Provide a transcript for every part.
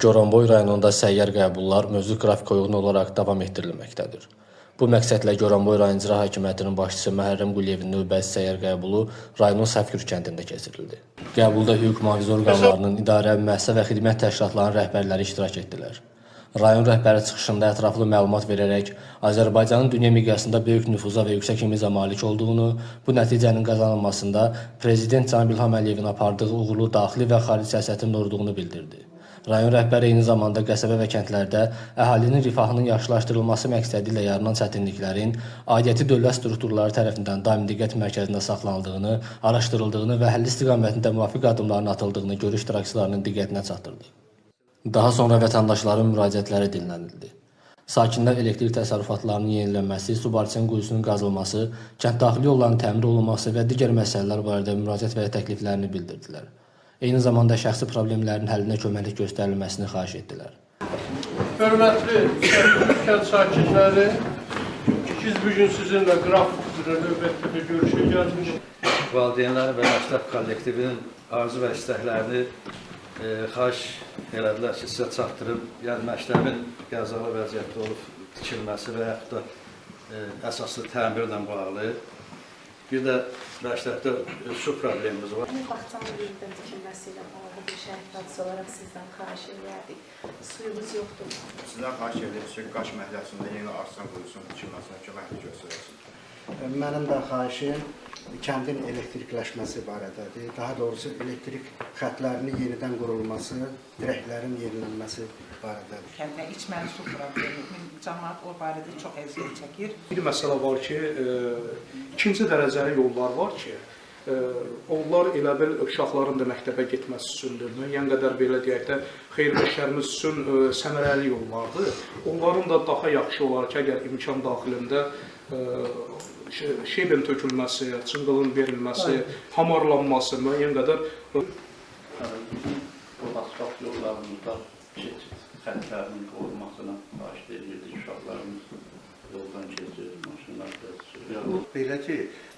Goranboy rayonunda səyyar qəbullar mövcud qrafikə uyğun olaraq davam etdirilməkdədir. Bu məqsədlə Goranboy rayon icra hakimiyyətinin başçısı Məhərrəm Quliyevin növbəti səyyar qəbulu rayonun Səfgür kəndində keçirildi. Qəbulda hüquq mühafizə orqanlarının, idarə, müəssisə və xidmət təşkilatlarının rəhbərləri iştirak etdilər. Rayon rəhbəri çıxışında ətraflı məlumat verərək Azərbaycanın dünya miqyasında böyük nüfuza və yüksək imza malik olduğunu, bu nəticənin qazanılmasında Prezident Cənab İlham Əliyevin apardığı uğurlu daxili və xarici siyasətin doğurduğunu bildirdi. Rayon rəhbəri eyni zamanda qəsəbə və kəndlərdə əhalinin rifahının yaxşılaşdırılması məqsədi ilə yaranan çətinliklərin aidiyyəti dövlət strukturları tərəfindən daimi diqqət mərkəzində saxlanıldığını, araşdırıldığını və həlli istiqamətində müvafiq addımların atıldığını görüş iştirakçılarının diqqətinə çatdırdı. Daha sonra vətəndaşların müraciətləri dinlənildi. Sakinlər elektrik təsərrüfatlarının yenilənməsi, Subarçın quyusunun qazılması, kənd daxili yolların təmir olunması və digər məsələlər barədə müraciət və təkliflərini bildirdilər. Eyni zamanda şəxsi problemlərin həllinə köməklik göstərilməsini xahiş etdilər. Hörmətli kənd sakinləri, biz bugün sizinlə qrafik üzrə növbətdə görüşə gəldik. Valideynlərin və məktəb kollektivinin arzu və istəklərini xahiş elədilər ki, sizə çatdırıb, yəni məktəbin qəzalı vəziyyətdə olub tikilməsi və yaxud da əsaslı təmirlə bağlı. Bir də məktəbdə su problemimiz var. Bağçanın yenidən tikilməsi ilə bağlı bir şəhid hadisi olaraq sizdən xahiş edərdik. Suyumuz yoxdur. Sizdən xahiş edirik ki, Qaş məhəlləsində yeni arsan quyusunun tikilməsinə köməklik göstərəsiniz. Mənim də xahişim kəndin elektrikləşməsi barədədir. Daha doğrusu elektrik xətlərinin yenidən qurulması, dirəklərin yenilənməsi barədədir. Kəndə içməli su problemi, cəmaət o barədə çox əziyyət çəkir. Bir məsələ var ki, ikinci dərəcəli yollar var ki, onlar elə bil uşaqların da məktəbə getməsi üçündür. Müəyyən qədər belə deyək də, xeyirbəşərimiz üçün səmərəli yollardır. Onların da daha yaxşı olar ki, əgər imkan daxilində şeybin tökülməsi, çınqılın verilməsi, hamarlanması, müəyyən qədər Bu asfalt yollarımızda keçid xətlərinin olmasına xahiş edirdik, uşaqlarımız yoldan keçir, maşınlar keçir. Belə ki,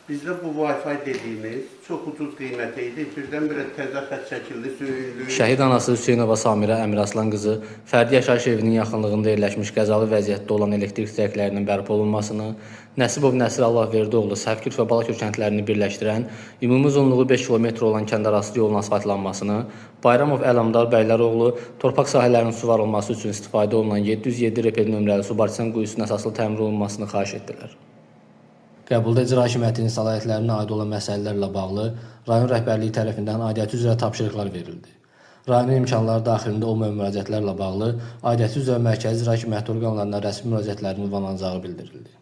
bizdə bu Wi-Fi dediyimiz çox ucuz qiymətə idi. Birdən-birə təzə xət çəkildi, söyüldü. Şəhid anası Hüseynova Samirə Əmiraslan qızı fərdi yaşayış evinin yaxınlığında yerləşmiş qəzalı vəziyyətdə olan elektrik dirəklərinin bərpa olunmasını, Nəsibov Nəsir Allahverdoğlu Səfgür və Balakür kəndlərini birləşdirən, ümumi uzunluğu 5 km olan kəndarası yolun asfaltlanmasını, Bayramov Əlamdar Bəyləroğlu torpaq sahələrinin suvarılması üçün istifadə olunan 707 repel nömrəli Subarçın quyusunun əsaslı təmir olunmasını xahiş etdilər. Qəbulda icra hakimiyyətinin səlahiyyətlərinə aid olan məsələlərlə bağlı rayon rəhbərliyi tərəfindən aidiyyəti üzrə tapşırıqlar verildi. Rayonun imkanları daxilində olmayan müraciətlərlə bağlı aidiyyəti üzrə mərkəzi icra hakimiyyəti orqanlarına rəsmi müraciətlərin ünvanlanacağı bildirildi.